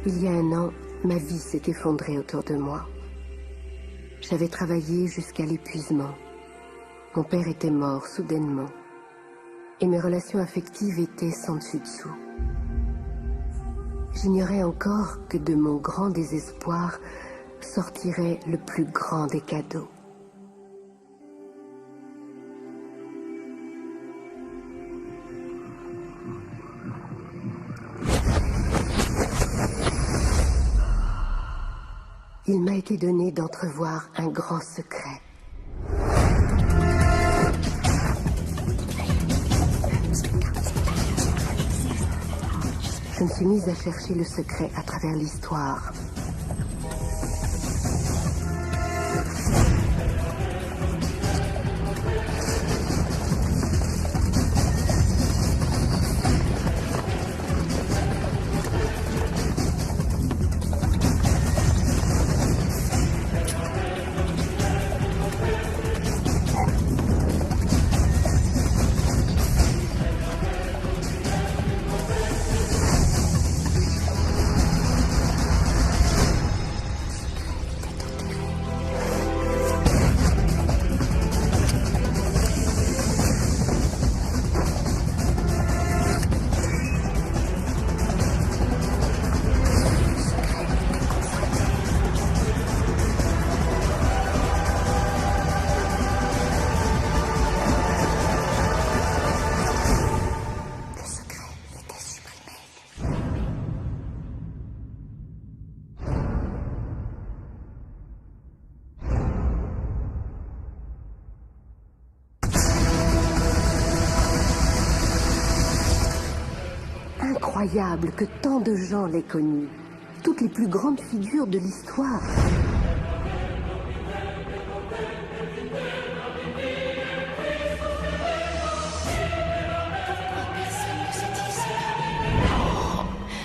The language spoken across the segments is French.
Il y a un an, ma vie s'est effondrée autour de moi. J'avais travaillé jusqu'à l'épuisement. Mon père était mort soudainement. Et mes relations affectives étaient sans dessus-dessous. J'ignorais encore que de mon grand désespoir sortirait le plus grand des cadeaux. Il m'a été donné d'entrevoir un grand secret. Je me suis mise à chercher le secret à travers l'histoire. Incroyable que tant de gens l'aient connu. Toutes les plus grandes figures de l'histoire.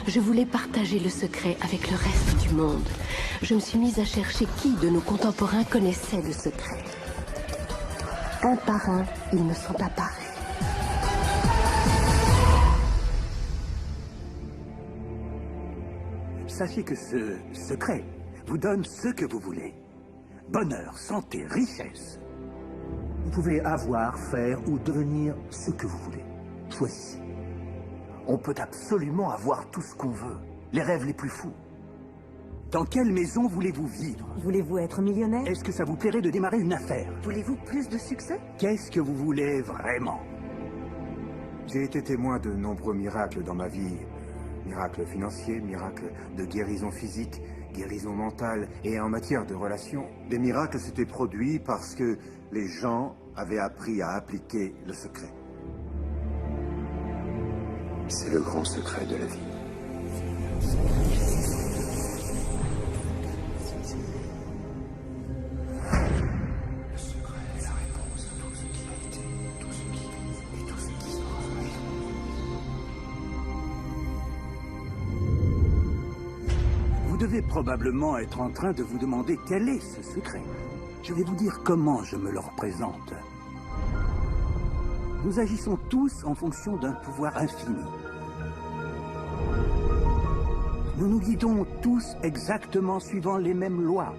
Je voulais partager le secret avec le reste du monde. Je me suis mise à chercher qui de nos contemporains connaissait le secret. Un par un, ils me sont apparus. Sachez que ce secret vous donne ce que vous voulez. Bonheur, santé, richesse. Vous pouvez avoir, faire ou devenir ce que vous voulez. Choisissez. On peut absolument avoir tout ce qu'on veut. Les rêves les plus fous. Dans quelle maison voulez-vous vivre? Voulez-vous être millionnaire? Est-ce que ça vous plairait de démarrer une affaire? Voulez-vous plus de succès? Qu'est-ce que vous voulez vraiment? J'ai été témoin de nombreux miracles dans ma vie. Miracles financiers, miracles de guérison physique, guérison mentale et en matière de relations. Les miracles s'étaient produits parce que les gens avaient appris à appliquer le secret. C'est le grand secret de la vie. Le secret est la réponse à tout ce qui a été, tout ce qui est et tout ce qui sera. Vous devez probablement être en train de vous demander quel est ce secret. Je vais vous dire comment je me le représente. Nous agissons tous en fonction d'un pouvoir infini. Nous nous guidons tous exactement suivant les mêmes lois.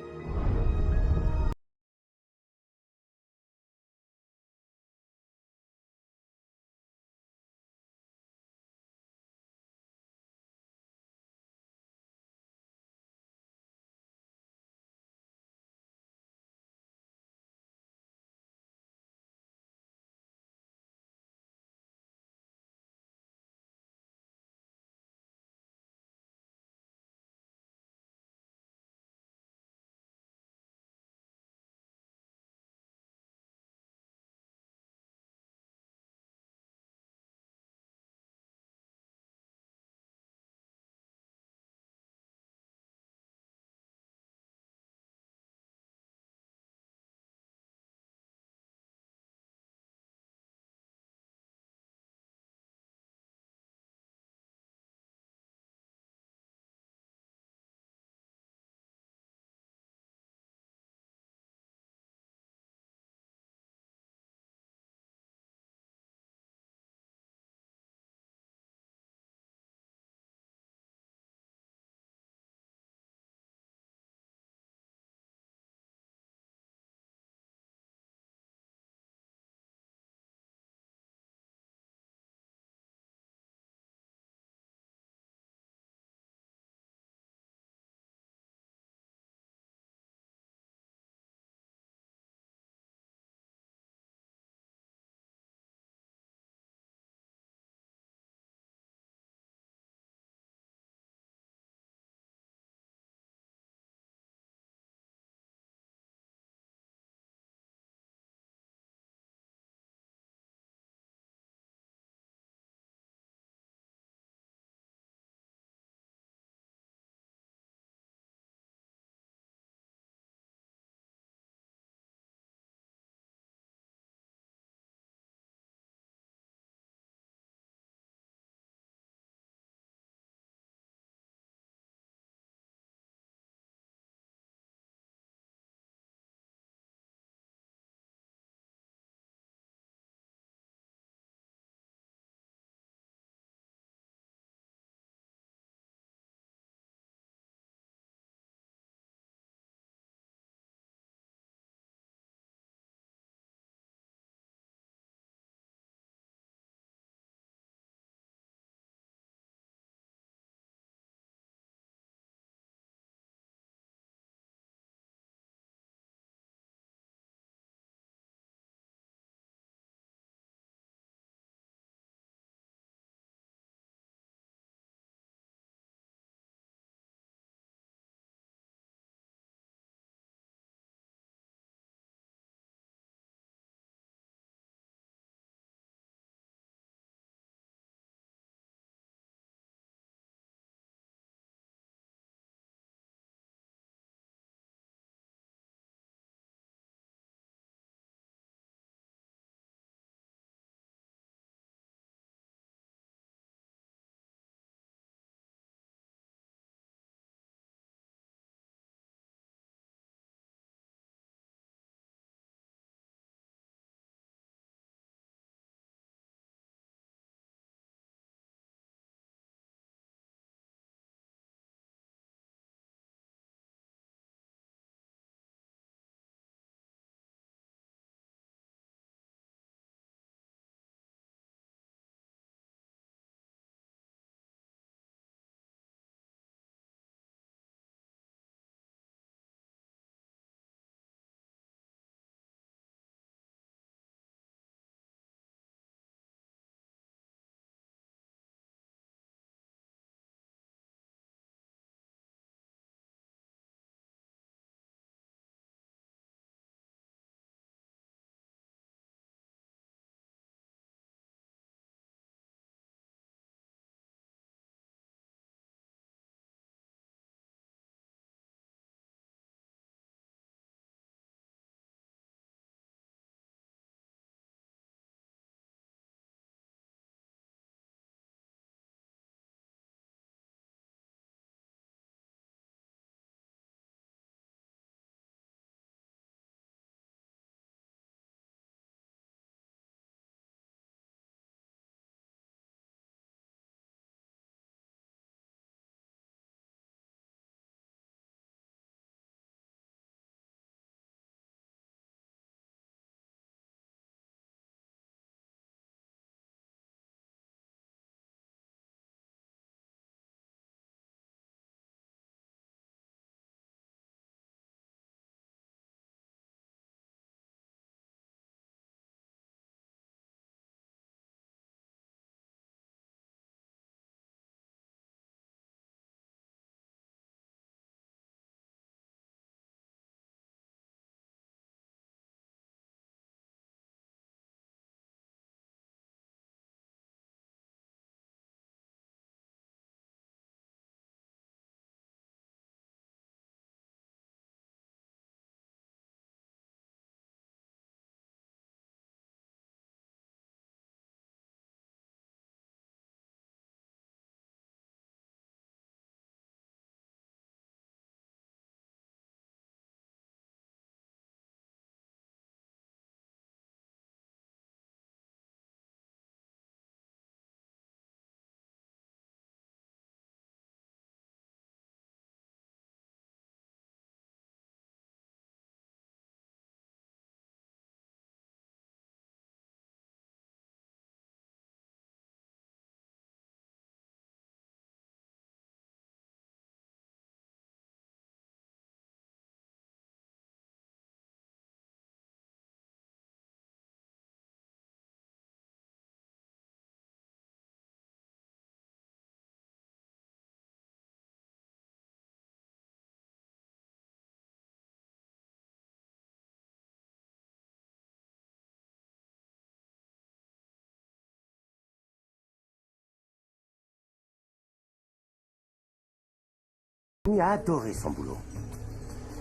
mis à adorer son boulot.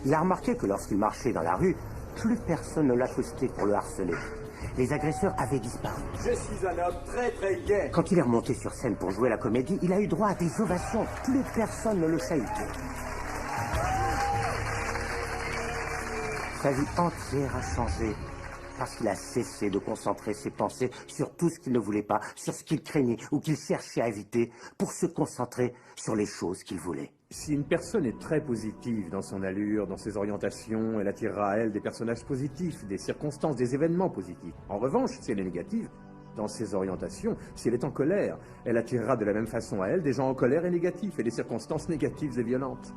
Il a remarqué que lorsqu'il marchait dans la rue, plus personne ne l'accostait pour le harceler. Les agresseurs avaient disparu. Je suis un homme très très gai. Quand il est remonté sur scène pour jouer la comédie, il a eu droit à des ovations. Plus personne ne le chahutait. Sa vie entière a changé parce qu'il a cessé de concentrer ses pensées sur tout ce qu'il ne voulait pas, sur ce qu'il craignait ou qu'il cherchait à éviter, pour se concentrer sur les choses qu'il voulait. Si une personne est très positive dans son allure, dans ses orientations, elle attirera à elle des personnages positifs, des circonstances, des événements positifs. En revanche, si elle est négative, dans ses orientations, si elle est en colère, elle attirera de la même façon à elle des gens en colère et négatifs, et des circonstances négatives et violentes.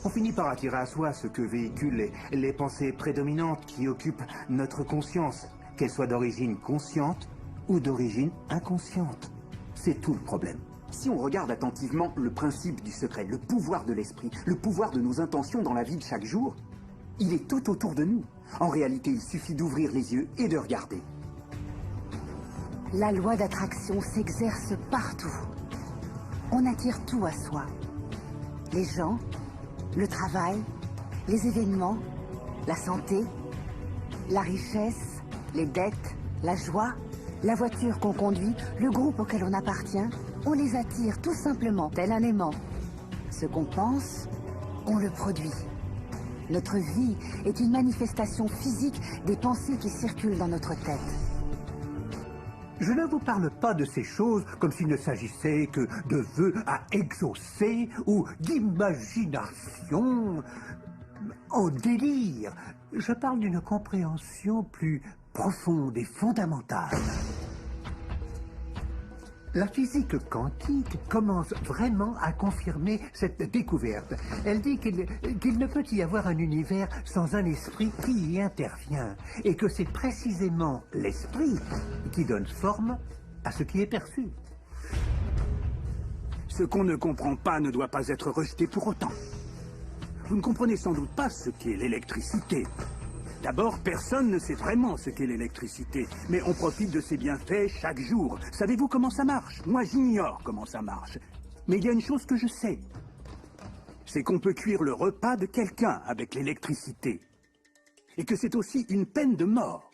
On finit par attirer à soi ce que véhiculent les pensées prédominantes qui occupent notre conscience, qu'elles soient d'origine consciente ou d'origine inconsciente. C'est tout le problème. Si on regarde attentivement le principe du secret, le pouvoir de l'esprit, le pouvoir de nos intentions dans la vie de chaque jour, il est tout autour de nous. En réalité, il suffit d'ouvrir les yeux et de regarder. La loi d'attraction s'exerce partout. On attire tout à soi. Les gens, le travail, les événements, la santé, la richesse, les dettes, la joie, la voiture qu'on conduit, le groupe auquel on appartient, on les attire tout simplement, tel un aimant. Ce qu'on pense, on le produit. Notre vie est une manifestation physique des pensées qui circulent dans notre tête. Je ne vous parle pas de ces choses comme s'il ne s'agissait que de vœux à exaucer ou d'imagination en délire. Je parle d'une compréhension plus profonde et fondamentale. La physique quantique commence vraiment à confirmer cette découverte. Elle dit qu'il ne peut y avoir un univers sans un esprit qui y intervient, et que c'est précisément l'esprit qui donne forme à ce qui est perçu. Ce qu'on ne comprend pas ne doit pas être rejeté pour autant. Vous ne comprenez sans doute pas ce qu'est l'électricité. D'abord, personne ne sait vraiment ce qu'est l'électricité, mais on profite de ses bienfaits chaque jour. Savez-vous comment ça marche? Moi, j'ignore comment ça marche. Mais il y a une chose que je sais. C'est qu'on peut cuire le repas de quelqu'un avec l'électricité. Et que c'est aussi une peine de mort.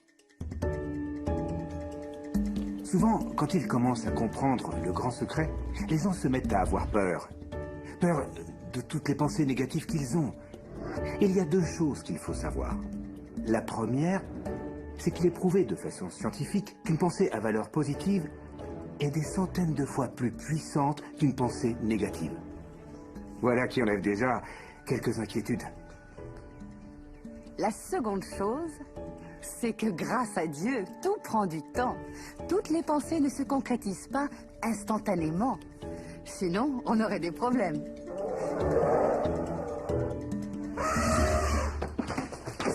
Souvent, quand ils commencent à comprendre le grand secret, les gens se mettent à avoir peur. Peur de toutes les pensées négatives qu'ils ont. Il y a deux choses qu'il faut savoir. La première, c'est qu'il est prouvé de façon scientifique qu'une pensée à valeur positive est des centaines de fois plus puissante qu'une pensée négative. Voilà qui enlève déjà quelques inquiétudes. La seconde chose, c'est que grâce à Dieu, tout prend du temps. Toutes les pensées ne se concrétisent pas instantanément. Sinon, on aurait des problèmes.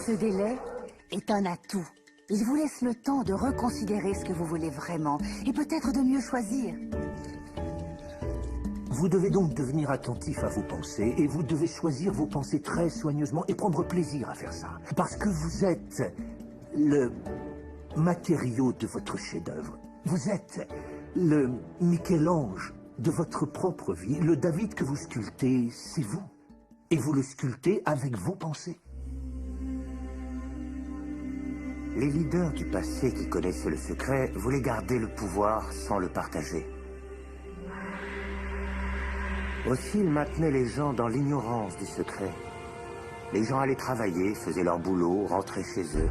Ce délai est un atout. Il vous laisse le temps de reconsidérer ce que vous voulez vraiment et peut-être de mieux choisir. Vous devez donc devenir attentif à vos pensées et vous devez choisir vos pensées très soigneusement et prendre plaisir à faire ça. Parce que vous êtes le matériau de votre chef-d'œuvre. Vous êtes le Michel-Ange de votre propre vie. Le David que vous sculptez, c'est vous. Et vous le sculptez avec vos pensées. Les leaders du passé qui connaissaient le secret voulaient garder le pouvoir sans le partager. Aussi, ils maintenaient les gens dans l'ignorance du secret. Les gens allaient travailler, faisaient leur boulot, rentraient chez eux.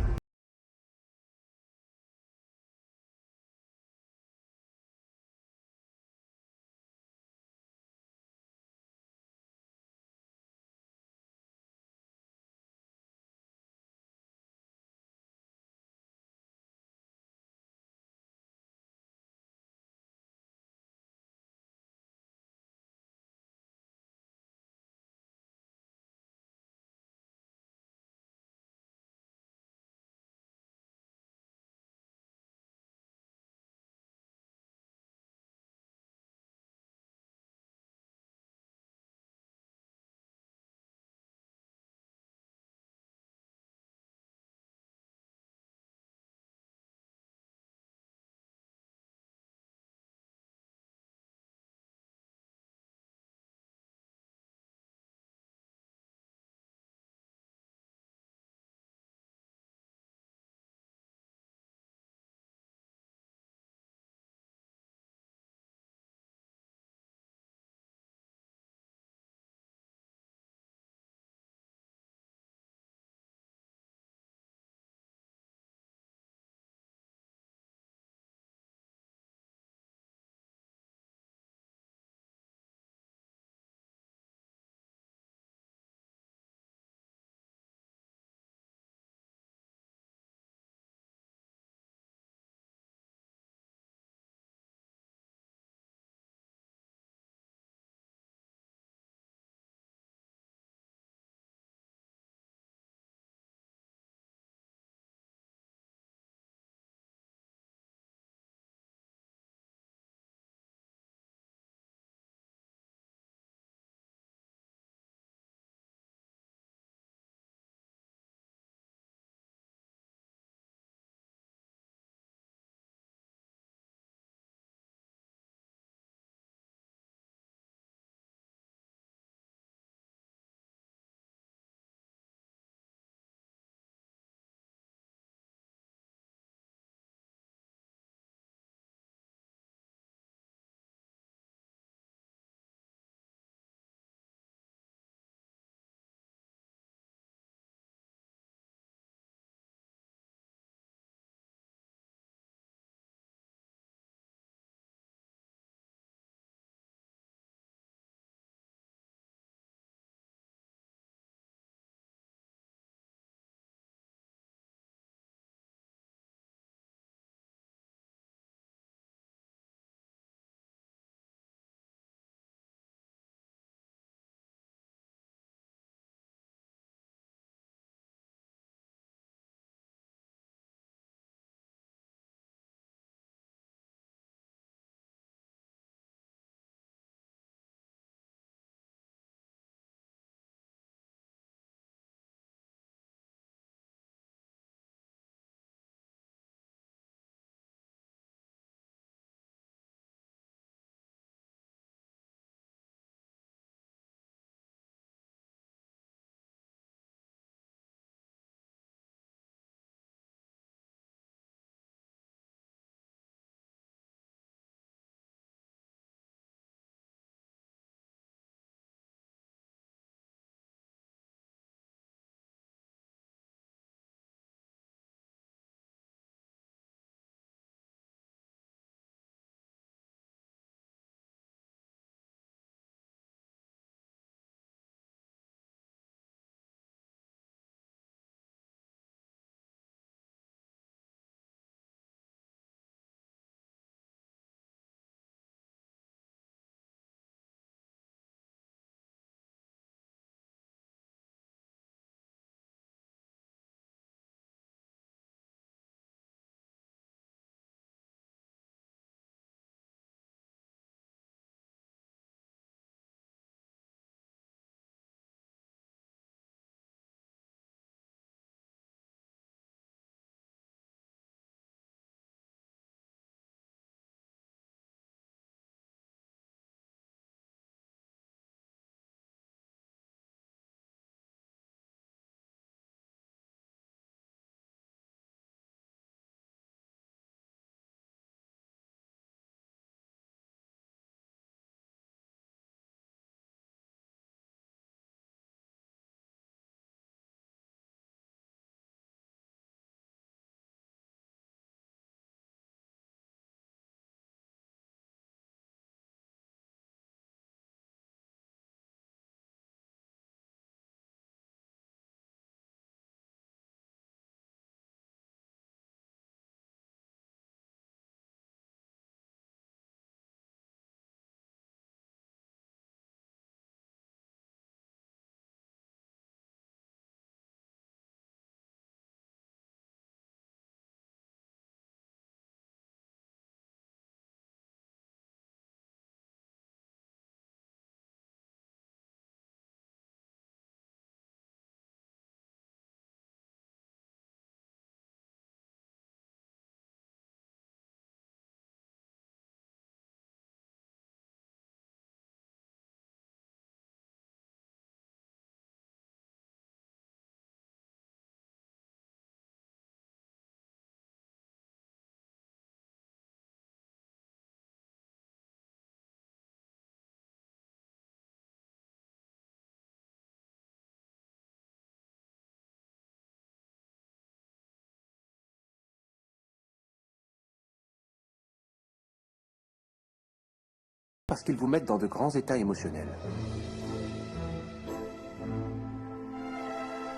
parce qu'ils vous mettent dans de grands états émotionnels.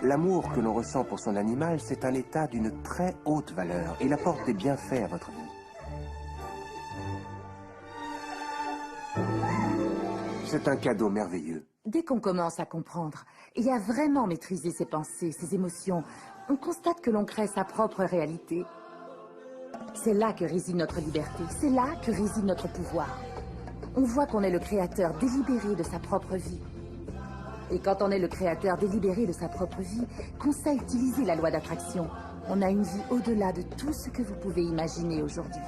L'amour que l'on ressent pour son animal, c'est un état d'une très haute valeur. Il apporte des bienfaits à votre vie. C'est un cadeau merveilleux. Dès qu'on commence à comprendre et à vraiment maîtriser ses pensées, ses émotions, on constate que l'on crée sa propre réalité. C'est là que réside notre liberté, c'est là que réside notre pouvoir. On voit qu'on est le créateur délibéré de sa propre vie. Et quand on est le créateur délibéré de sa propre vie, qu'on sait utiliser la loi d'attraction, on a une vie au-delà de tout ce que vous pouvez imaginer aujourd'hui.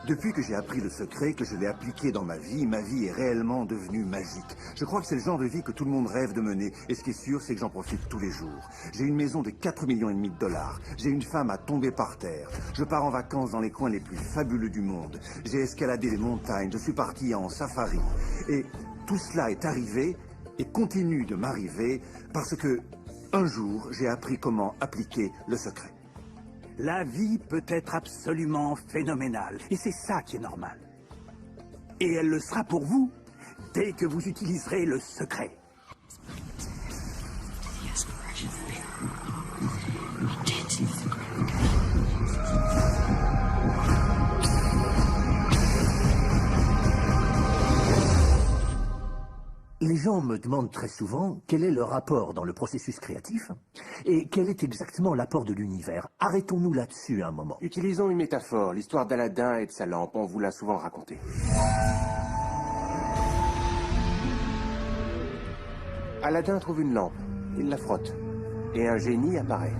Depuis que j'ai appris le secret, que je l'ai appliqué dans ma vie est réellement devenue magique. Je crois que c'est le genre de vie que tout le monde rêve de mener. Et ce qui est sûr, c'est que j'en profite tous les jours. J'ai une maison de 4,5 millions de dollars. J'ai une femme à tomber par terre. Je pars en vacances dans les coins les plus fabuleux du monde. J'ai escaladé les montagnes. Je suis parti en safari. Et tout cela est arrivé et continue de m'arriver parce que, un jour, j'ai appris comment appliquer le secret. La vie peut être absolument phénoménale, et c'est ça qui est normal. Et elle le sera pour vous dès que vous utiliserez le secret. Les gens me demandent très souvent quel est leur apport dans le processus créatif et quel est exactement l'apport de l'univers. Arrêtons-nous là-dessus un moment. Utilisons une métaphore, l'histoire d'Aladin et de sa lampe, on vous l'a souvent racontée. Aladin trouve une lampe, il la frotte, et un génie apparaît.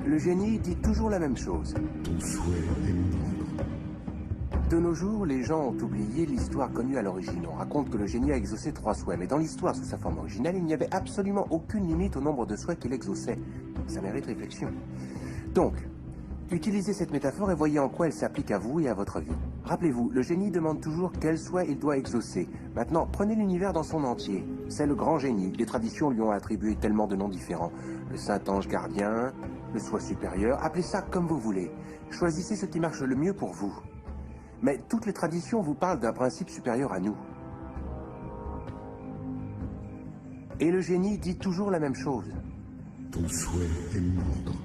Le génie dit toujours la même chose. Ton souhait est mon ordre. De nos jours, les gens ont oublié l'histoire connue à l'origine. On raconte que le génie a exaucé 3 souhaits, mais dans l'histoire sous sa forme originale, il n'y avait absolument aucune limite au nombre de souhaits qu'il exauçait. Ça mérite réflexion. Donc, utilisez cette métaphore et voyez en quoi elle s'applique à vous et à votre vie. Rappelez-vous, le génie demande toujours quel souhait il doit exaucer. Maintenant, prenez l'univers dans son entier. C'est le grand génie. Les traditions lui ont attribué tellement de noms différents. Le Saint-Ange gardien, le soi supérieur, appelez ça comme vous voulez. Choisissez ce qui marche le mieux pour vous. Mais toutes les traditions vous parlent d'un principe supérieur à nous. Et le génie dit toujours la même chose. Ton souhait est mon ordre.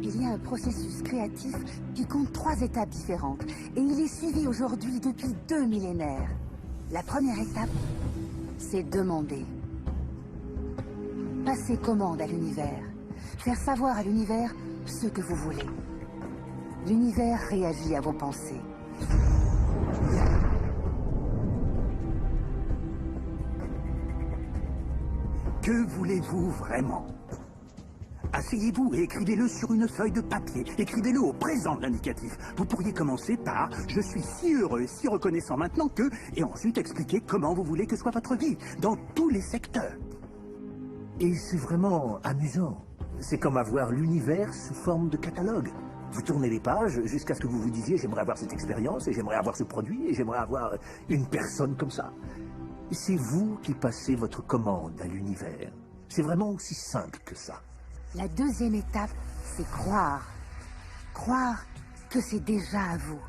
Il y a un processus créatif qui compte 3 étapes différentes. Et il est suivi aujourd'hui depuis 2 millénaires. La première étape, c'est demander. Passer commande à l'univers. Faire savoir à l'univers ce que vous voulez. L'univers réagit à vos pensées. Que voulez-vous vraiment? Asseyez-vous et écrivez-le sur une feuille de papier. Écrivez-le au présent de l'indicatif. Vous pourriez commencer par « Je suis si heureux, si reconnaissant maintenant que… » et ensuite expliquer comment vous voulez que soit votre vie, dans tous les secteurs. Et c'est vraiment amusant. C'est comme avoir l'univers sous forme de catalogue. Vous tournez les pages jusqu'à ce que vous vous disiez « J'aimerais avoir cette expérience, et j'aimerais avoir ce produit, et j'aimerais avoir une personne comme ça. » C'est vous qui passez votre commande à l'univers. C'est vraiment aussi simple que ça. La deuxième étape, c'est croire. Croire que c'est déjà à vous.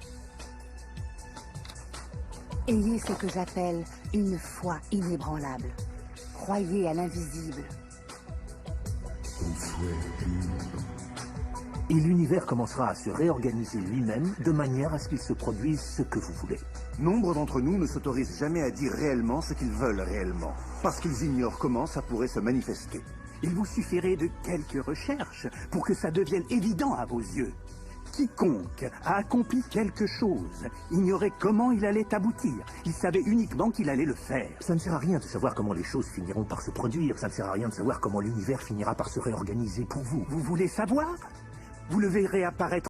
Ayez ce que j'appelle une foi inébranlable. Croyez à l'invisible. Ton souhait est mon ordre. Et l'univers commencera à se réorganiser lui-même de manière à ce qu'il se produise ce que vous voulez. Nombre d'entre nous ne s'autorisent jamais à dire réellement ce qu'ils veulent réellement, parce qu'ils ignorent comment ça pourrait se manifester. Il vous suffirait de quelques recherches pour que ça devienne évident à vos yeux. Quiconque a accompli quelque chose ignorait comment il allait aboutir. Il savait uniquement qu'il allait le faire. Ça ne sert à rien de savoir comment les choses finiront par se produire. Ça ne sert à rien de savoir comment l'univers finira par se réorganiser pour vous. Vous voulez savoir? Vous le verrez apparaître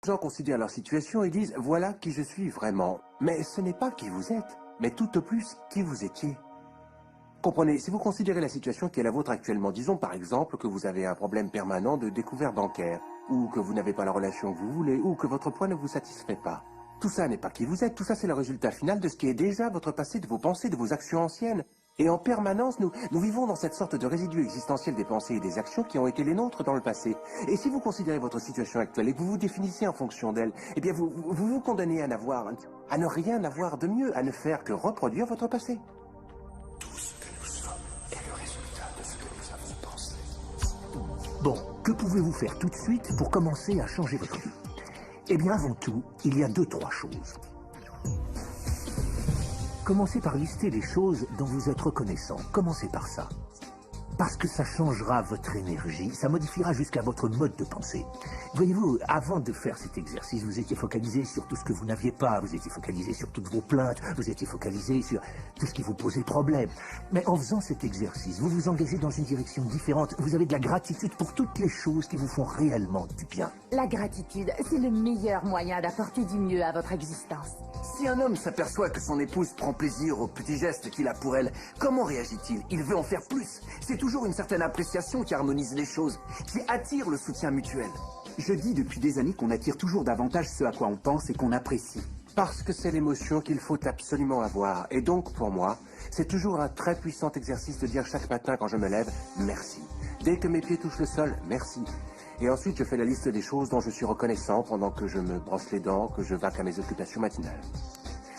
gens considèrent leur situation et disent « voilà qui je suis vraiment ». Mais ce n'est pas qui vous êtes, mais tout au plus qui vous étiez. Comprenez, si vous considérez la situation qui est la vôtre actuellement, disons par exemple que vous avez un problème permanent de découvert bancaire, ou que vous n'avez pas la relation que vous voulez, ou que votre poids ne vous satisfait pas. Tout ça n'est pas qui vous êtes, tout ça c'est le résultat final de ce qui est déjà votre passé, de vos pensées, de vos actions anciennes. Et en permanence, nous vivons dans cette sorte de résidu existentiel des pensées et des actions qui ont été les nôtres dans le passé. Et si vous considérez votre situation actuelle et que vous vous définissez en fonction d'elle, eh bien vous condamnez à ne rien avoir de mieux, à ne faire que reproduire votre passé. Tout ce que nous sommes est le résultat de ce que nous avons pensé. Bon, que pouvez-vous faire tout de suite pour commencer à changer votre vie? Eh bien, avant tout, il y a 2-3 choses. Commencez par lister les choses dont vous êtes reconnaissant. Commencez par ça. Parce que ça changera votre énergie, ça modifiera jusqu'à votre mode de pensée. Voyez-vous, avant de faire cet exercice, vous étiez focalisé sur tout ce que vous n'aviez pas, vous étiez focalisé sur toutes vos plaintes, vous étiez focalisé sur tout ce qui vous posait problème. Mais en faisant cet exercice, vous vous engagez dans une direction différente. Vous avez de la gratitude pour toutes les choses qui vous font réellement du bien. La gratitude, c'est le meilleur moyen d'apporter du mieux à votre existence. Si un homme s'aperçoit que son épouse prend plaisir aux petits gestes qu'il a pour elle, comment réagit-il? Il veut en faire plus. C'est toujours une certaine appréciation qui harmonise les choses, qui attire le soutien mutuel. Je dis depuis des années qu'on attire toujours davantage ce à quoi on pense et qu'on apprécie. Parce que c'est l'émotion qu'il faut absolument avoir. Et donc, pour moi, c'est toujours un très puissant exercice de dire chaque matin quand je me lève, merci. Dès que mes pieds touchent le sol, merci. Et ensuite, je fais la liste des choses dont je suis reconnaissant pendant que je me brosse les dents, que je vaque à mes occupations matinales.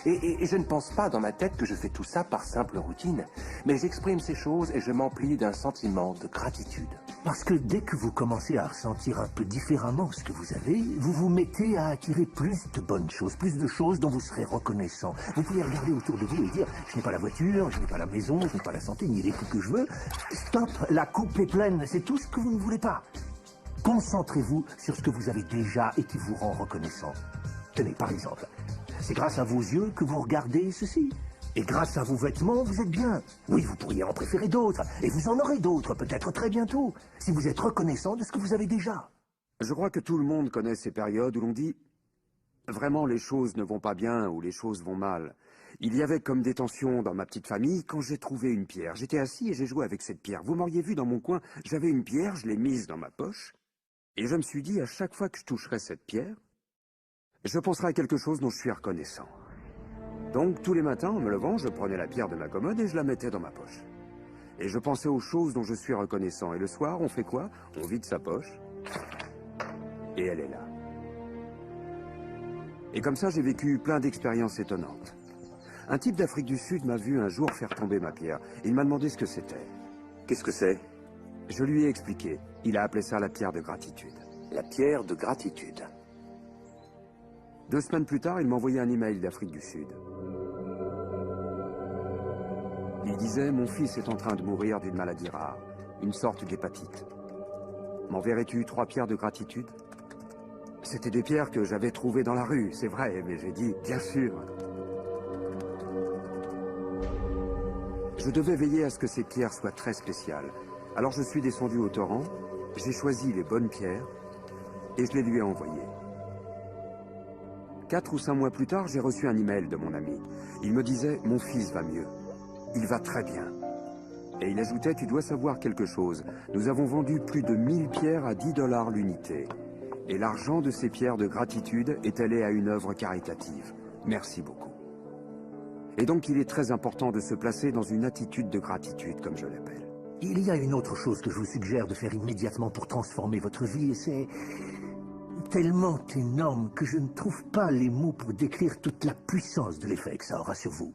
Et je ne pense pas dans ma tête que je fais tout ça par simple routine, mais j'exprime ces choses et je m'emplis d'un sentiment de gratitude. Parce que dès que vous commencez à ressentir un peu différemment ce que vous avez, vous vous mettez à attirer plus de bonnes choses, plus de choses dont vous serez reconnaissant. Vous pouvez regarder autour de vous et dire « je n'ai pas la voiture, je n'ai pas la maison, je n'ai pas la santé, ni les coups que je veux ». Stop, la coupe est pleine, c'est tout ce que vous ne voulez pas. Concentrez-vous sur ce que vous avez déjà et qui vous rend reconnaissant. Tenez, par exemple, c'est grâce à vos yeux que vous regardez ceci. Et grâce à vos vêtements, vous êtes bien. Oui, vous pourriez en préférer d'autres. Et vous en aurez d'autres, peut-être très bientôt, si vous êtes reconnaissant de ce que vous avez déjà. Je crois que tout le monde connaît ces périodes où l'on dit « vraiment les choses ne vont pas bien ou les choses vont mal ». Il y avait comme des tensions dans ma petite famille quand j'ai trouvé une pierre. J'étais assis et j'ai joué avec cette pierre. Vous m'auriez vu dans mon coin, j'avais une pierre, je l'ai mise dans ma poche. Et je me suis dit, à chaque fois que je toucherai cette pierre, je penserai à quelque chose dont je suis reconnaissant. Donc, tous les matins, en me levant, je prenais la pierre de ma commode et je la mettais dans ma poche. Et je pensais aux choses dont je suis reconnaissant. Et le soir, on fait quoi? On vide sa poche. Et elle est là. Et comme ça, j'ai vécu plein d'expériences étonnantes. Un type d'Afrique du Sud m'a vu un jour faire tomber ma pierre. Il m'a demandé ce que c'était. Qu'est-ce que c'est? Je lui ai expliqué. Il a appelé ça la pierre de gratitude. La pierre de gratitude. 2 semaines plus tard, il m'a envoyé un email d'Afrique du Sud. Il disait « Mon fils est en train de mourir d'une maladie rare, une sorte d'hépatite. M'enverrais-tu 3 pierres de gratitude ?» C'était des pierres que j'avais trouvées dans la rue, c'est vrai, mais j'ai dit « Bien sûr !» Je devais veiller à ce que ces pierres soient très spéciales. Alors je suis descendu au torrent, j'ai choisi les bonnes pierres et je les lui ai envoyées. 4 ou 5 mois plus tard, j'ai reçu un email de mon ami. Il me disait « Mon fils va mieux. Il va très bien. » Et il ajoutait « Tu dois savoir quelque chose. Nous avons vendu plus de 1000 pierres à 10 $ l'unité. Et l'argent de ces pierres de gratitude est allé à une œuvre caritative. Merci beaucoup. » Et donc il est très important de se placer dans une attitude de gratitude, comme je l'appelle. Il y a une autre chose que je vous suggère de faire immédiatement pour transformer votre vie, et c'est tellement énorme que je ne trouve pas les mots pour décrire toute la puissance de l'effet que ça aura sur vous.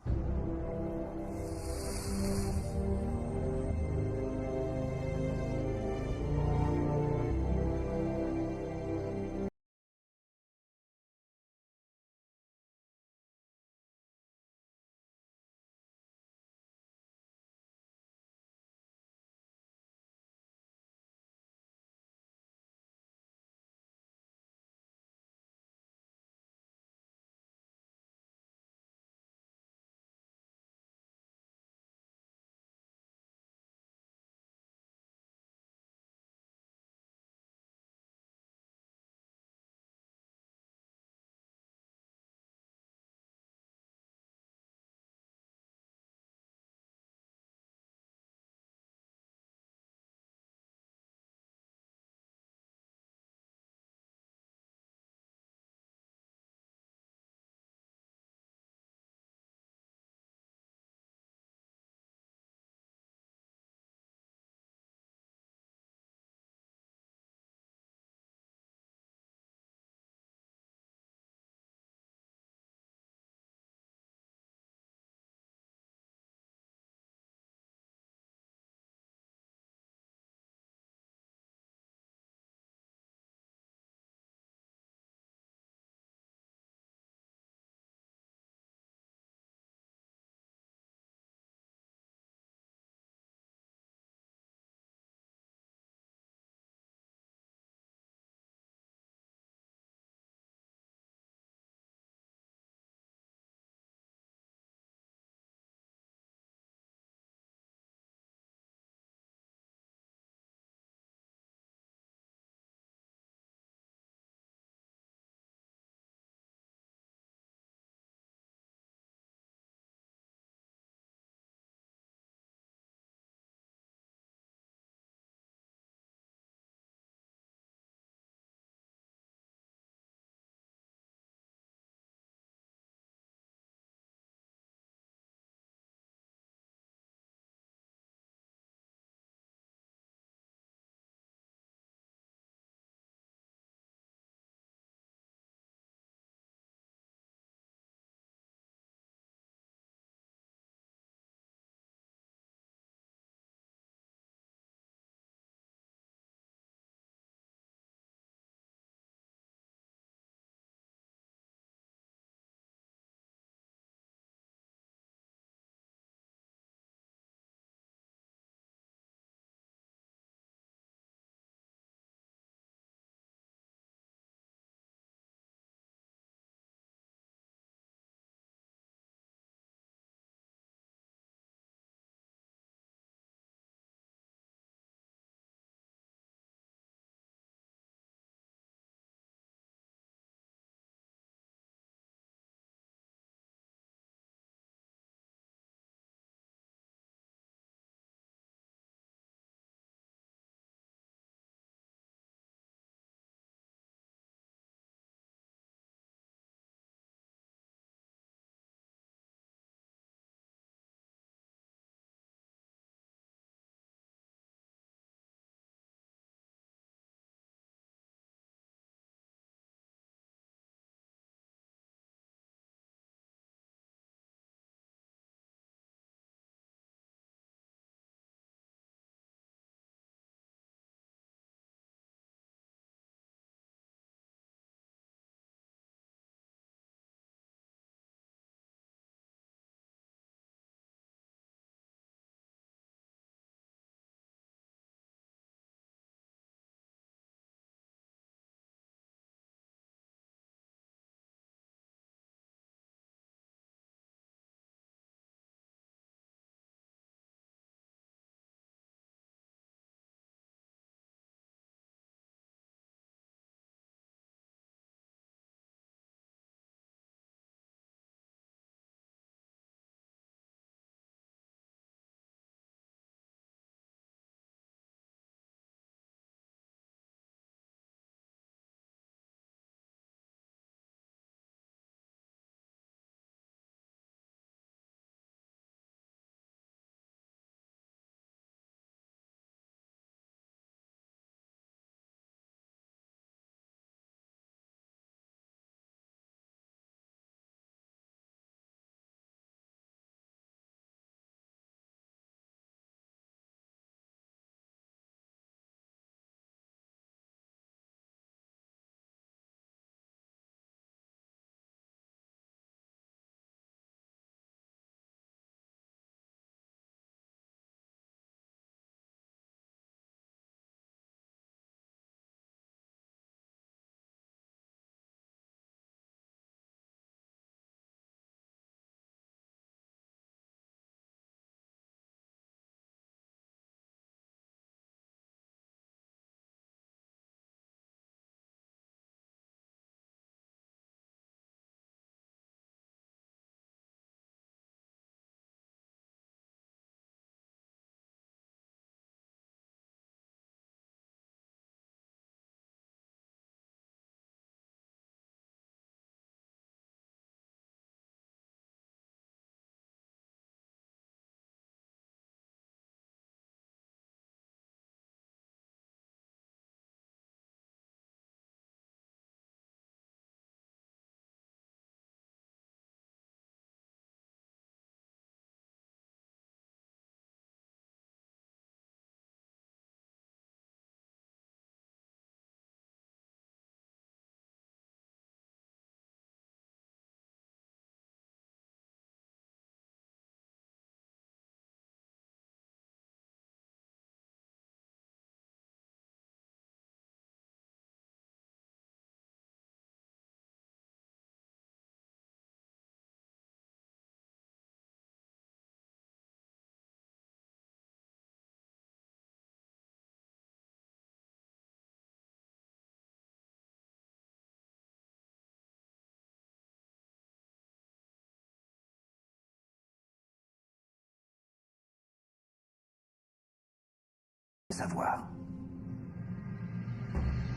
savoir.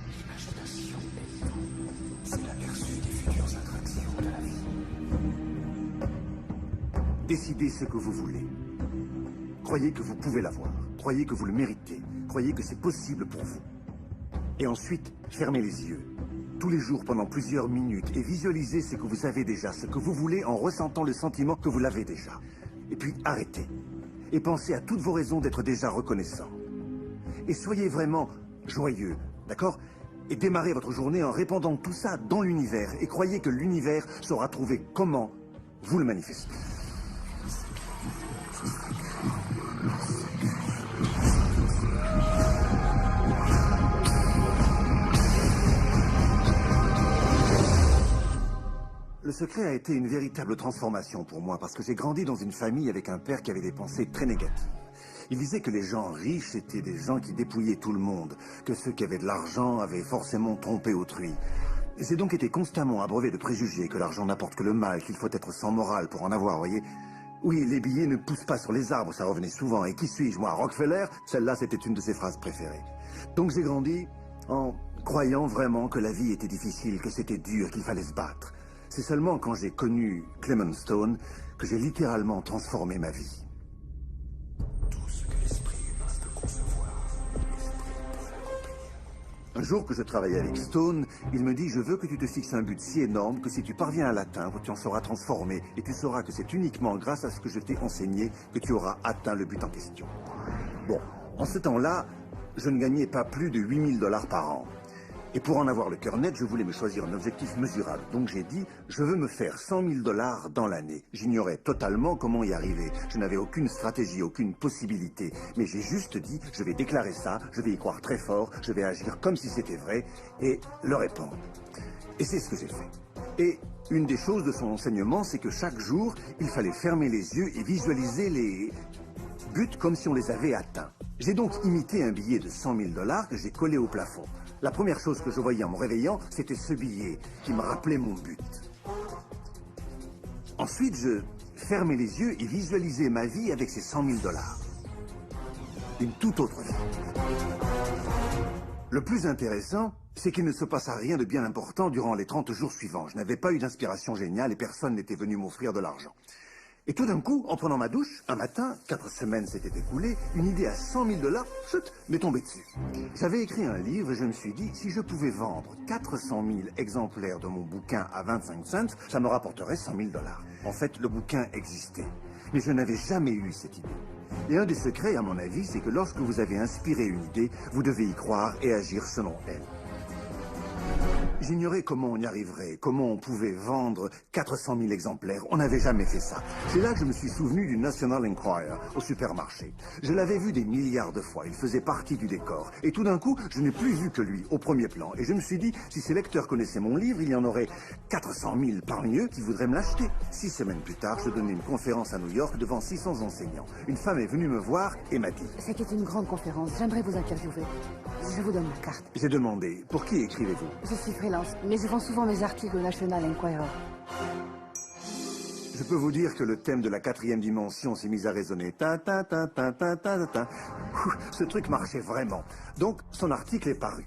L'imagination c'est l'aperçu des futures attractions de la vie. Décidez ce que vous voulez. Croyez que vous pouvez l'avoir. Croyez que vous le méritez. Croyez que c'est possible pour vous. Et ensuite, fermez les yeux. Tous les jours pendant plusieurs minutes et visualisez ce que vous avez déjà, ce que vous voulez en ressentant le sentiment que vous l'avez déjà. Et puis arrêtez. Et pensez à toutes vos raisons d'être déjà reconnaissant. Et soyez vraiment joyeux, d'accord? Et démarrez votre journée en répandant tout ça dans l'univers. Et croyez que l'univers saura trouver comment vous le manifester. Le secret a été une véritable transformation pour moi parce que j'ai grandi dans une famille avec un père qui avait des pensées très négatives. Il disait que les gens riches étaient des gens qui dépouillaient tout le monde, que ceux qui avaient de l'argent avaient forcément trompé autrui. J'ai donc été constamment abreuvé de préjugés que l'argent n'apporte que le mal, qu'il faut être sans morale pour en avoir, voyez. Oui, les billets ne poussent pas sur les arbres, ça revenait souvent. Et qui suis-je, moi, Rockefeller? Celle-là, c'était une de ses phrases préférées. Donc j'ai grandi en croyant vraiment que la vie était difficile, que c'était dur, qu'il fallait se battre. C'est seulement quand j'ai connu Clement Stone que j'ai littéralement transformé ma vie. Tout ce que l'esprit humain peut concevoir, l'esprit peut l'accomplir. Un jour que je travaillais avec Stone, il me dit « Je veux que tu te fixes un but si énorme que si tu parviens à l'atteindre, tu en seras transformé et tu sauras que c'est uniquement grâce à ce que je t'ai enseigné que tu auras atteint le but en question. » Bon, en ce temps-là, je ne gagnais pas plus de 8 000 $ par an. Et pour en avoir le cœur net, je voulais me choisir un objectif mesurable. Donc j'ai dit, je veux me faire 100 000 $ dans l'année. J'ignorais totalement comment y arriver. Je n'avais aucune stratégie, aucune possibilité. Mais j'ai juste dit, je vais déclarer ça, je vais y croire très fort, je vais agir comme si c'était vrai et le répandre. Et c'est ce que j'ai fait. Et une des choses de son enseignement, c'est que chaque jour, il fallait fermer les yeux et visualiser les buts comme si on les avait atteints. J'ai donc imité un billet de 100 000 $ que j'ai collé au plafond. La première chose que je voyais en me réveillant, c'était ce billet qui me rappelait mon but. Ensuite, je fermais les yeux et visualisais ma vie avec ces 100 000 $. Une toute autre vie. Le plus intéressant, c'est qu'il ne se passa rien de bien important durant les 30 jours suivants. Je n'avais pas eu d'inspiration géniale et personne n'était venu m'offrir de l'argent. Et tout d'un coup, en prenant ma douche, un matin, 4 semaines s'étaient écoulées, une idée à 100 000 $ m'est tombée dessus. J'avais écrit un livre et je me suis dit, si je pouvais vendre 400 000 exemplaires de mon bouquin à 25 cents, ça me rapporterait 100 000 $. En fait, le bouquin existait. Mais je n'avais jamais eu cette idée. Et un des secrets, à mon avis, c'est que lorsque vous avez inspiré une idée, vous devez y croire et agir selon elle. J'ignorais comment on y arriverait, comment on pouvait vendre 400 000 exemplaires. On n'avait jamais fait ça. C'est là que je me suis souvenu du National Enquirer au supermarché. Je l'avais vu des milliards de fois. Il faisait partie du décor. Et tout d'un coup, je n'ai plus vu que lui au premier plan. Et je me suis dit, si ces lecteurs connaissaient mon livre, il y en aurait 400 000 parmi eux qui voudraient me l'acheter. 6 semaines plus tard, je donnais une conférence à New York devant 600 enseignants. Une femme est venue me voir et m'a dit... C'était une grande conférence. J'aimerais vous interviewer. Je vous donne ma carte. J'ai demandé, pour qui écrivez-vous? Je suis freelance, mais je vends souvent mes articles au National Enquirer. Je peux vous dire que le thème de la 4e dimension s'est mis à résonner. Ta ta ta ta ta ta ta. Ce truc marchait vraiment. Donc, son article est paru.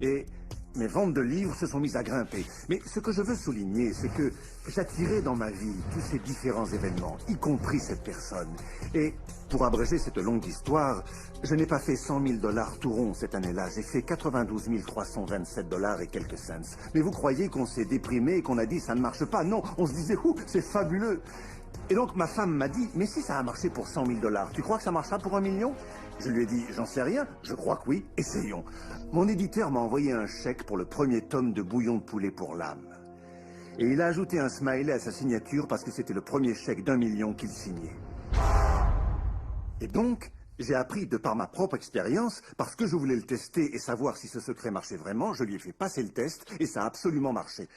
Et mes ventes de livres se sont mises à grimper. Mais ce que je veux souligner, c'est que j'attirais dans ma vie tous ces différents événements, y compris cette personne. Et pour abréger cette longue histoire, je n'ai pas fait 100 000 $ tout rond cette année-là. J'ai fait 92 327 $ et quelques cents. Mais vous croyez qu'on s'est déprimé et qu'on a dit ça ne marche pas? Non, on se disait, c'est fabuleux. Et donc ma femme m'a dit, mais si ça a marché pour 100 000 $, tu crois que ça marchera pour 1 million? Je lui ai dit, j'en sais rien, je crois que oui, essayons. Mon éditeur m'a envoyé un chèque pour le premier tome de Bouillon de poulet pour l'âme. Et il a ajouté un smiley à sa signature parce que c'était le premier chèque d'1 million qu'il signait. Et donc, j'ai appris de par ma propre expérience, parce que je voulais le tester et savoir si ce secret marchait vraiment, je lui ai fait passer le test et ça a absolument marché.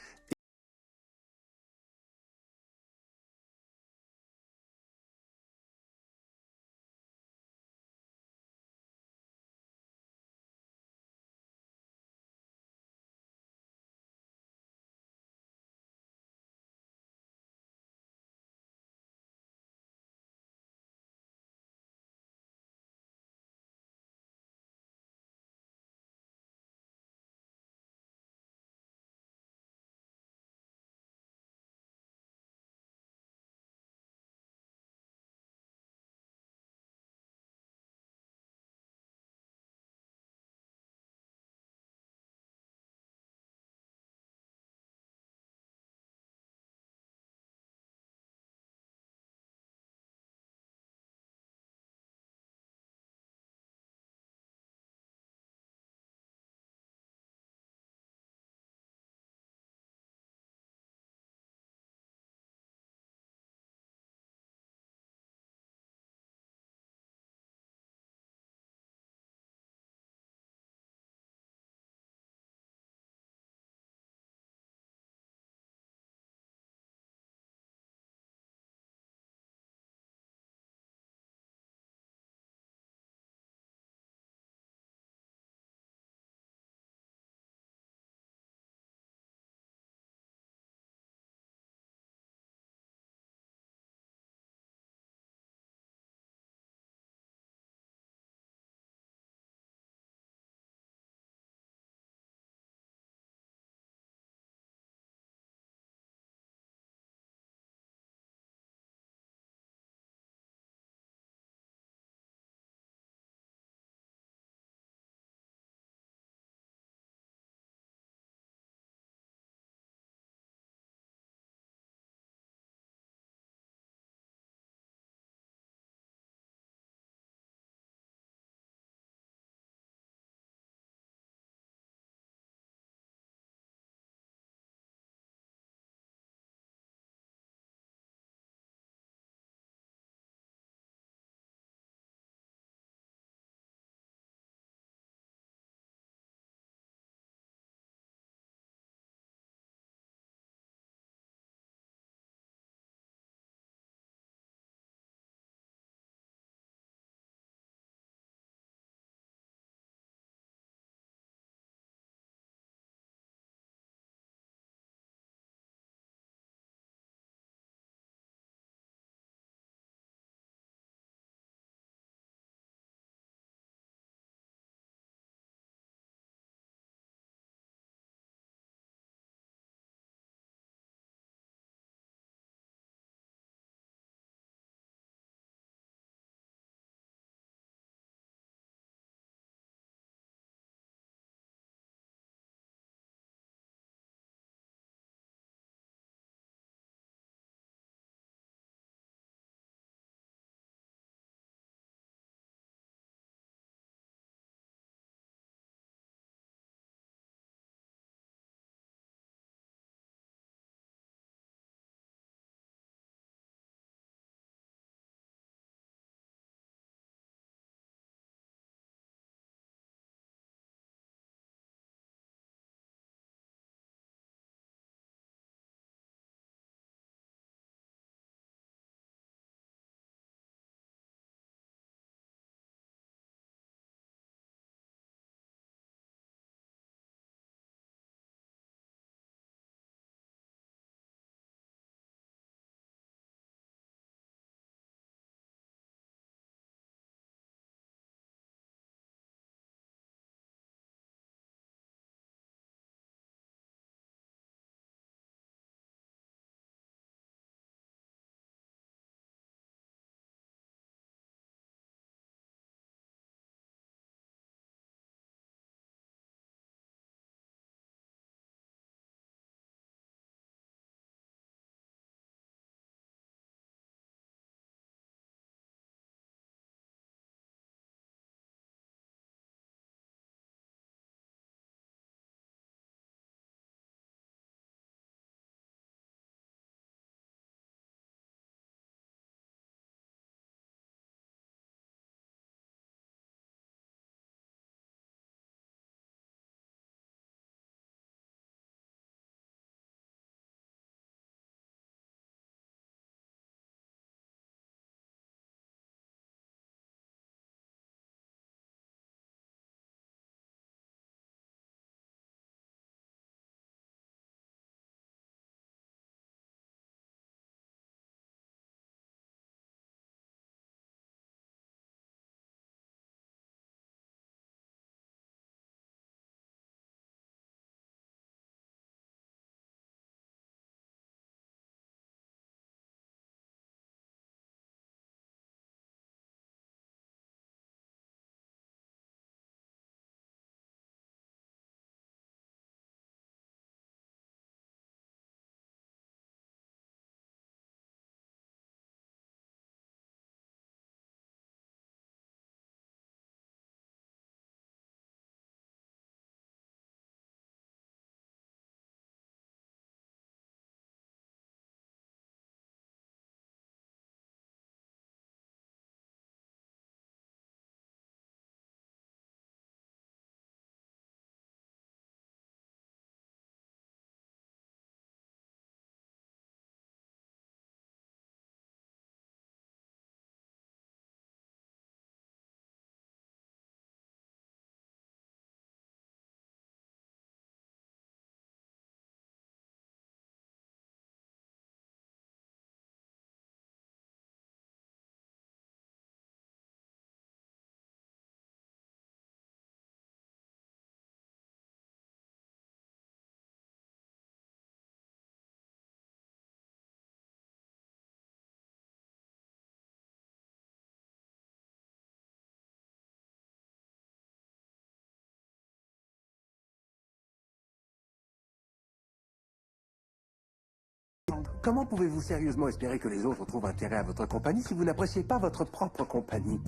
comprendre. Comment pouvez-vous sérieusement espérer que les autres trouvent intérêt à votre compagnie si vous n'appréciez pas votre propre compagnie?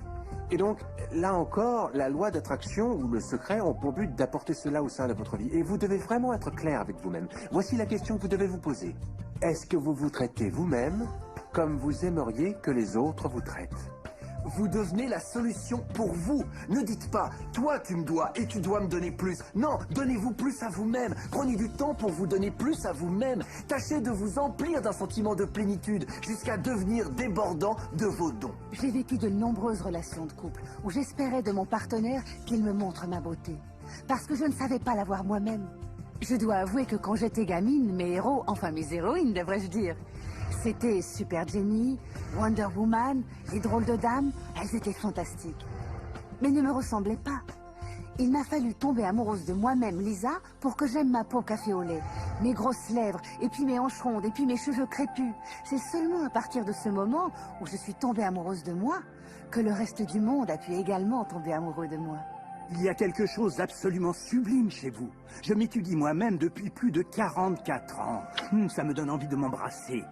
Et donc, là encore, la loi d'attraction ou le secret ont pour but d'apporter cela au sein de votre vie. Et vous devez vraiment être clair avec vous-même. Voici la question que vous devez vous poser. Est-ce que vous vous traitez vous-même comme vous aimeriez que les autres vous traitent? Vous devenez la solution pour vous. Ne dites pas « toi tu me dois et tu dois me donner plus ». Non, donnez-vous plus à vous-même. Prenez du temps pour vous donner plus à vous-même. Tâchez de vous emplir d'un sentiment de plénitude jusqu'à devenir débordant de vos dons. J'ai vécu de nombreuses relations de couple où j'espérais de mon partenaire qu'il me montre ma beauté. Parce que je ne savais pas l'avoir moi-même. Je dois avouer que quand j'étais gamine, mes héros, enfin mes héroïnes devrais-je dire, c'était Super Jenny, Wonder Woman, les drôles de dames, elles étaient fantastiques. Mais ne me ressemblaient pas. Il m'a fallu tomber amoureuse de moi-même, Lisa, pour que j'aime ma peau café au lait, mes grosses lèvres, et puis mes hanches rondes, et puis mes cheveux crépus. C'est seulement à partir de ce moment où je suis tombée amoureuse de moi que le reste du monde a pu également tomber amoureux de moi. Il y a quelque chose d'absolument sublime chez vous. Je m'étudie moi-même depuis plus de 44 ans. Ça me donne envie de m'embrasser.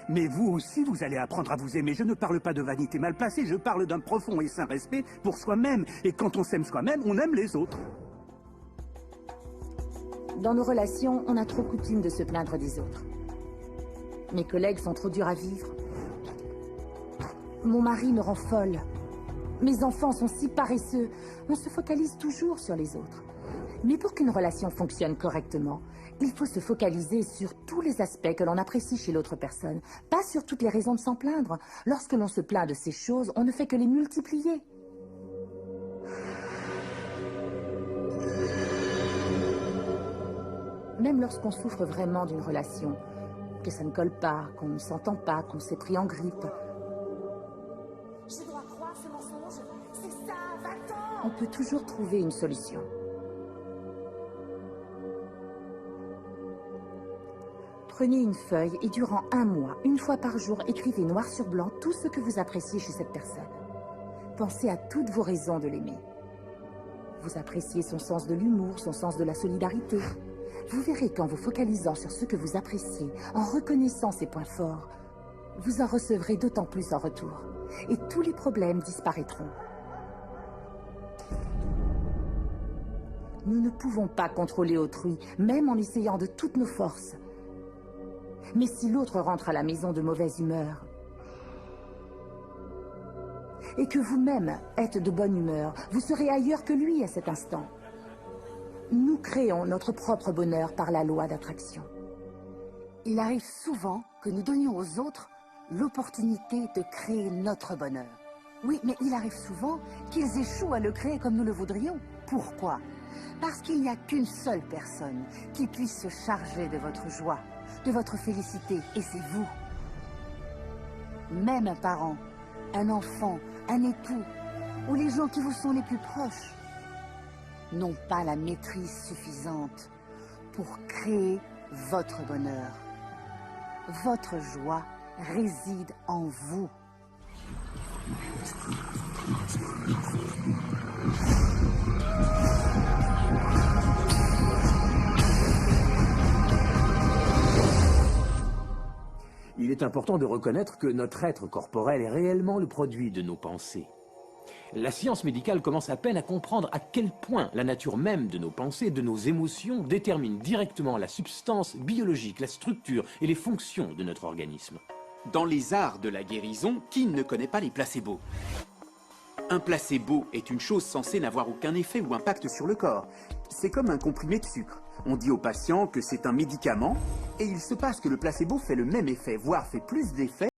Mais vous aussi, vous allez apprendre à vous aimer. Je ne parle pas de vanité mal placée, je parle d'un profond et sain respect pour soi-même. Et quand on s'aime soi-même, on aime les autres. Dans nos relations, on a trop coutume de se plaindre des autres. Mes collègues sont trop durs à vivre. Mon mari me rend folle. Mes enfants sont si paresseux. On se focalise toujours sur les autres. Mais pour qu'une relation fonctionne correctement, il faut se focaliser sur tous les aspects que l'on apprécie chez l'autre personne, pas sur toutes les raisons de s'en plaindre. Lorsque l'on se plaint de ces choses, on ne fait que les multiplier. Même lorsqu'on souffre vraiment d'une relation, que ça ne colle pas, qu'on ne s'entend pas, qu'on s'est pris en grippe, Je dois croire ce mensonge. C'est ça, va-t'en! on peut toujours trouver une solution. Prenez une feuille et durant 1 mois, une fois par jour, écrivez noir sur blanc tout ce que vous appréciez chez cette personne. Pensez à toutes vos raisons de l'aimer. Vous appréciez son sens de l'humour, son sens de la solidarité. Vous verrez qu'en vous focalisant sur ce que vous appréciez, en reconnaissant ses points forts, vous en recevrez d'autant plus en retour. Et tous les problèmes disparaîtront. Nous ne pouvons pas contrôler autrui, même en essayant de toutes nos forces. Mais si l'autre rentre à la maison de mauvaise humeur, et que vous-même êtes de bonne humeur, vous serez ailleurs que lui à cet instant. Nous créons notre propre bonheur par la loi d'attraction. Il arrive souvent que nous donnions aux autres l'opportunité de créer notre bonheur. Oui, mais il arrive souvent qu'ils échouent à le créer comme nous le voudrions. Pourquoi? Parce qu'il n'y a qu'une seule personne qui puisse se charger de votre joie, de votre félicité, et c'est vous. Même un parent, un enfant, un époux, ou les gens qui vous sont les plus proches, n'ont pas la maîtrise suffisante pour créer votre bonheur. Votre joie réside en vous. Il est important de reconnaître que notre être corporel est réellement le produit de nos pensées. La science médicale commence à peine à comprendre à quel point la nature même de nos pensées, de nos émotions, détermine directement la substance biologique, la structure et les fonctions de notre organisme. Dans les arts de la guérison, qui ne connaît pas les placebos? Un placebo est une chose censée n'avoir aucun effet ou impact sur le corps. C'est comme un comprimé de sucre. On dit au patient que c'est un médicament, et il se passe que le placebo fait le même effet, voire fait plus d'effet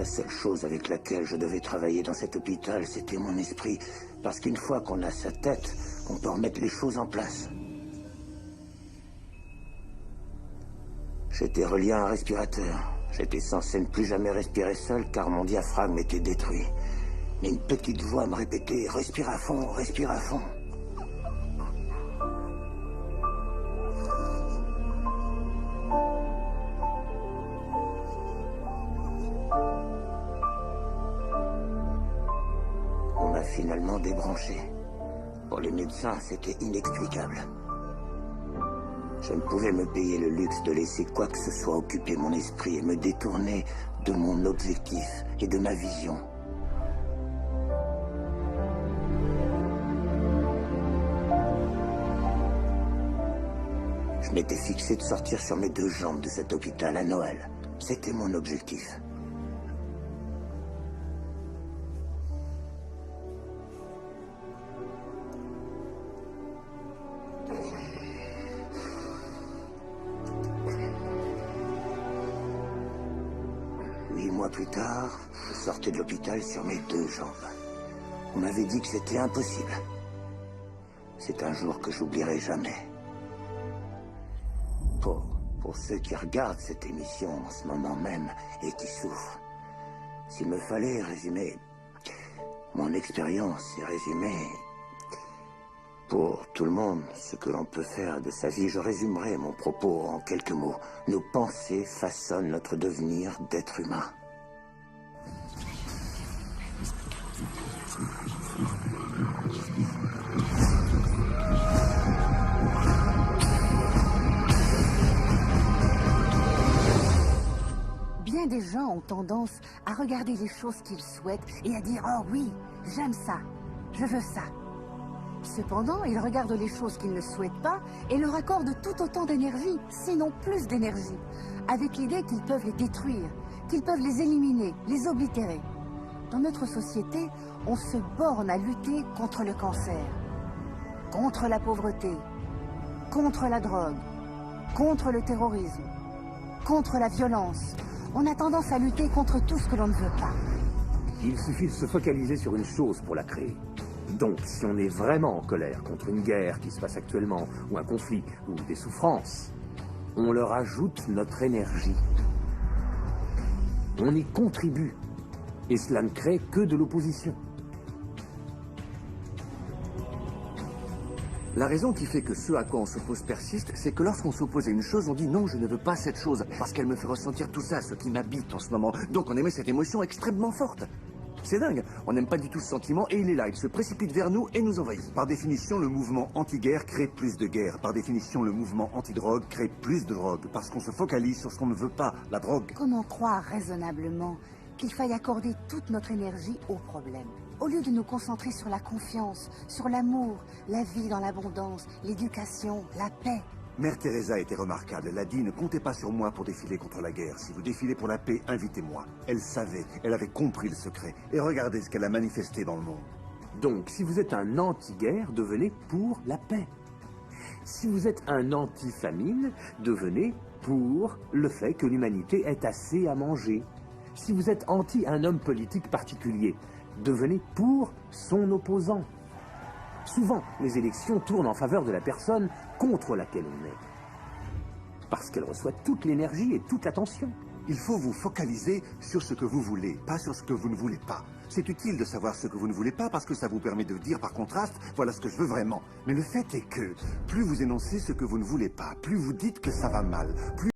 La seule chose avec laquelle je devais travailler dans cet hôpital, c'était mon esprit. Parce qu'une fois qu'on a sa tête, on peut remettre les choses en place. J'étais relié à un respirateur. J'étais censé ne plus jamais respirer seul car mon diaphragme était détruit. Mais une petite voix me répétait « Respire à fond, respire à fond ». On m'a finalement débranché. Pour les médecins, c'était inexplicable. Je ne pouvais me payer le luxe de laisser quoi que ce soit occuper mon esprit et me détourner de mon objectif et de ma vision. Je m'étais fixé de sortir sur mes deux jambes de cet hôpital à Noël. C'était mon objectif. Plus tard, je sortais de l'hôpital sur mes deux jambes. On m'avait dit que c'était impossible. C'est un jour que j'oublierai jamais. Pour ceux qui regardent cette émission en ce moment même et qui souffrent, s'il me fallait résumer mon expérience et résumer pour tout le monde ce que l'on peut faire de sa vie, je résumerai mon propos en quelques mots. Nos pensées façonnent notre devenir d'être humain. Bien des gens ont tendance à regarder les choses qu'ils souhaitent et à dire « Oh oui, j'aime ça, je veux ça ». Cependant, ils regardent les choses qu'ils ne souhaitent pas et leur accordent tout autant d'énergie, sinon plus d'énergie, avec l'idée qu'ils peuvent les détruire, qu'ils peuvent les éliminer, les oblitérer. Dans notre société, on se borne à lutter contre le cancer, contre la pauvreté, contre la drogue, contre le terrorisme, contre la violence. On a tendance à lutter contre tout ce que l'on ne veut pas. Il suffit de se focaliser sur une chose pour la créer. Donc, si on est vraiment en colère contre une guerre qui se passe actuellement, ou un conflit, ou des souffrances, on leur ajoute notre énergie. On y contribue. Et cela ne crée que de l'opposition. La raison qui fait que ce à quoi on s'oppose persiste, c'est que lorsqu'on s'oppose à une chose, on dit non, je ne veux pas cette chose, parce qu'elle me fait ressentir tout ça, ce qui m'habite en ce moment. Donc on émet cette émotion extrêmement forte. C'est dingue, on n'aime pas du tout ce sentiment et il est là, il se précipite vers nous et nous envahit. Par définition, le mouvement anti-guerre crée plus de guerre. Par définition, le mouvement anti-drogue crée plus de drogue, parce qu'on se focalise sur ce qu'on ne veut pas, la drogue. Comment croire raisonnablement qu'il faille accorder toute notre énergie au problème, au lieu de nous concentrer sur la confiance, sur l'amour, la vie dans l'abondance, l'éducation, la paix? Mère Teresa était remarquable. Elle a dit « Ne comptez pas sur moi pour défiler contre la guerre. Si vous défilez pour la paix, invitez-moi. » Elle savait, elle avait compris le secret. Et regardez ce qu'elle a manifesté dans le monde. Donc, si vous êtes un anti-guerre, devenez pour la paix. Si vous êtes un anti-famine, devenez pour le fait que l'humanité ait assez à manger. Si vous êtes anti un homme politique particulier, devenez pour son opposant. Souvent, les élections tournent en faveur de la personne contre laquelle on est. Parce qu'elle reçoit toute l'énergie et toute l'attention. Il faut vous focaliser sur ce que vous voulez, pas sur ce que vous ne voulez pas. C'est utile de savoir ce que vous ne voulez pas parce que ça vous permet de dire par contraste, voilà ce que je veux vraiment. Mais le fait est que, plus vous énoncez ce que vous ne voulez pas, plus vous dites que ça va mal, plus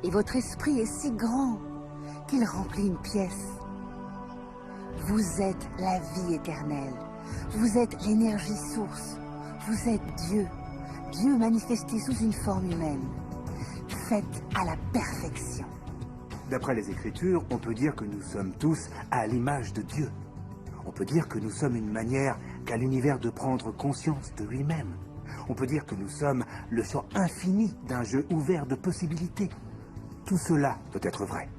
Et votre esprit est si grand qu'il remplit une pièce. Vous êtes la vie éternelle. Vous êtes l'énergie source. Vous êtes Dieu. Dieu manifesté sous une forme humaine. Faite à la perfection. D'après les Écritures, on peut dire que nous sommes tous à l'image de Dieu. On peut dire que nous sommes une manière qu'a l'univers de prendre conscience de lui-même. On peut dire que nous sommes le champ infini d'un jeu ouvert de possibilités. Tout cela peut être vrai.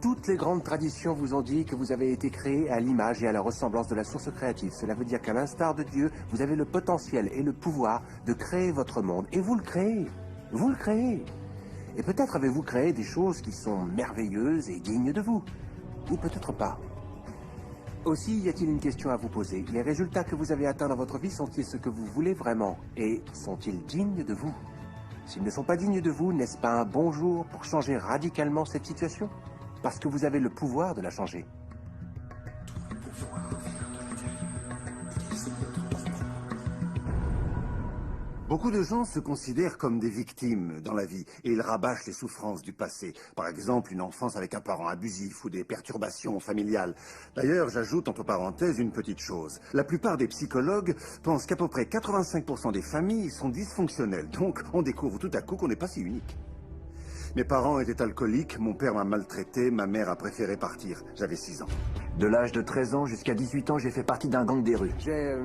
Toutes les grandes traditions vous ont dit que vous avez été créé à l'image et à la ressemblance de la source créative. Cela veut dire qu'à l'instar de Dieu, vous avez le potentiel et le pouvoir de créer votre monde. Et vous le créez. Vous le créez. Et peut-être avez-vous créé des choses qui sont merveilleuses et dignes de vous. Ou peut-être pas. Aussi, y a-t-il une question à vous poser? Les résultats que vous avez atteints dans votre vie sont-ils ce que vous voulez vraiment? Et sont-ils dignes de vous? S'ils ne sont pas dignes de vous, n'est-ce pas un bon jour pour changer radicalement cette situation? Parce que vous avez le pouvoir de la changer. Beaucoup de gens se considèrent comme des victimes dans la vie et ils rabâchent les souffrances du passé. Par exemple, une enfance avec un parent abusif ou des perturbations familiales. D'ailleurs, j'ajoute entre parenthèses une petite chose. La plupart des psychologues pensent qu'à peu près 85% des familles sont dysfonctionnelles. Donc, on découvre tout à coup qu'on n'est pas si unique. Mes parents étaient alcooliques, mon père m'a maltraité, ma mère a préféré partir. J'avais 6 ans. De l'âge de 13 ans jusqu'à 18 ans, j'ai fait partie d'un gang des rues. J'ai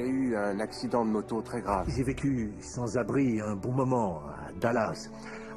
eu un accident de moto très grave. J'ai vécu sans abri un bon moment à Dallas.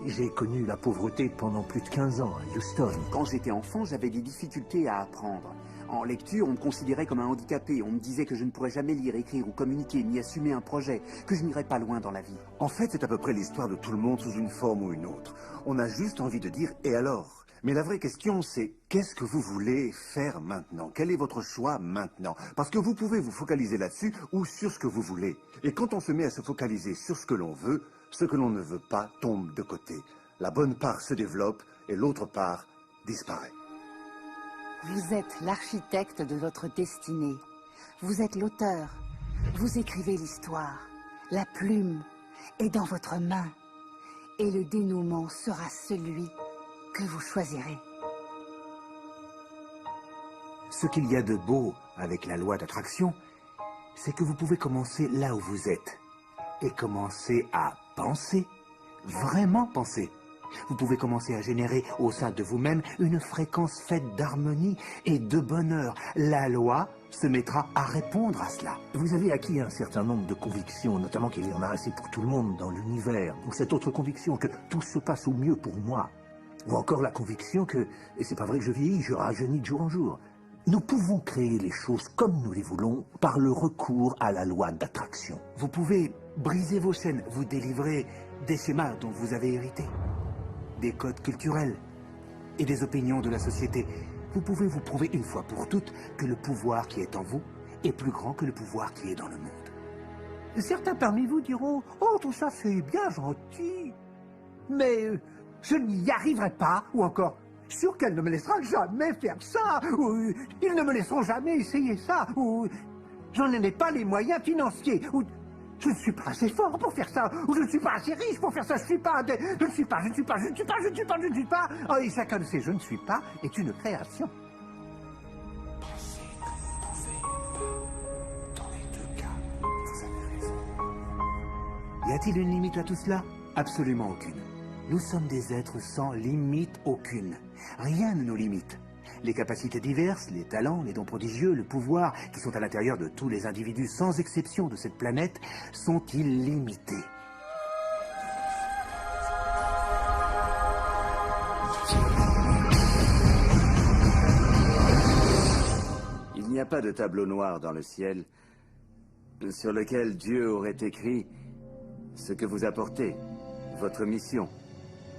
J'ai connu la pauvreté pendant plus de 15 ans à Houston. Quand j'étais enfant, j'avais des difficultés à apprendre. En lecture, on me considérait comme un handicapé. On me disait que je ne pourrais jamais lire, écrire ou communiquer, ni assumer un projet, que je n'irais pas loin dans la vie. En fait, c'est à peu près l'histoire de tout le monde sous une forme ou une autre. On a juste envie de dire « et alors ?» Mais la vraie question, c'est qu'est-ce que vous voulez faire maintenant? Quel est votre choix maintenant? Parce que vous pouvez vous focaliser là-dessus ou sur ce que vous voulez. Et quand on se met à se focaliser sur ce que l'on veut, ce que l'on ne veut pas tombe de côté. La bonne part se développe et l'autre part disparaît. Vous êtes l'architecte de votre destinée. Vous êtes l'auteur. Vous écrivez l'histoire. La plume est dans votre main. Et le dénouement sera celui que vous choisirez. Ce qu'il y a de beau avec la loi d'attraction, c'est que vous pouvez commencer là où vous êtes et commencer à penser, vraiment penser. Vous pouvez commencer à générer au sein de vous-même une fréquence faite d'harmonie et de bonheur. La loi se mettra à répondre à cela. Vous avez acquis un certain nombre de convictions, notamment qu'il y en a assez pour tout le monde dans l'univers. Ou cette autre conviction que tout se passe au mieux pour moi. Ou encore la conviction que, et c'est pas vrai que je vieillis, je rajeunis de jour en jour. Nous pouvons créer les choses comme nous les voulons par le recours à la loi d'attraction. Vous pouvez briser vos chaînes, vous délivrer des schémas dont vous avez hérité, des codes culturels et des opinions de la société. Vous pouvez vous prouver une fois pour toutes que le pouvoir qui est en vous est plus grand que le pouvoir qui est dans le monde. Certains parmi vous diront « Oh, tout ça c'est bien gentil, mais je n'y arriverai pas » ou encore « Sûr qu'elle ne me laissera jamais faire ça » ou « Ils ne me laisseront jamais essayer ça » ou « J'en ai pas les moyens financiers » ou « Je ne suis pas assez fort pour faire ça » ou « Je ne suis pas assez riche pour faire ça, je ne suis pas... » Oh, et chacun de ces « je ne suis pas » est une création. Y a-t-il une limite à tout cela? Absolument aucune. Nous sommes des êtres sans limite aucune. Rien ne nous limite. Les capacités diverses, les talents, les dons prodigieux, le pouvoir qui sont à l'intérieur de tous les individus sans exception de cette planète sont illimités. Il n'y a pas de tableau noir dans le ciel sur lequel Dieu aurait écrit ce que vous apportez, votre mission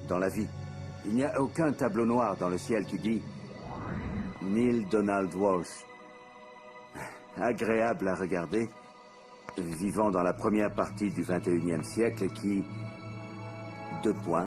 dans la vie. Il n'y a aucun tableau noir dans le ciel qui dit Neil Donald Walsh. Agréable à regarder, vivant dans la première partie du XXIe siècle qui, 2 points,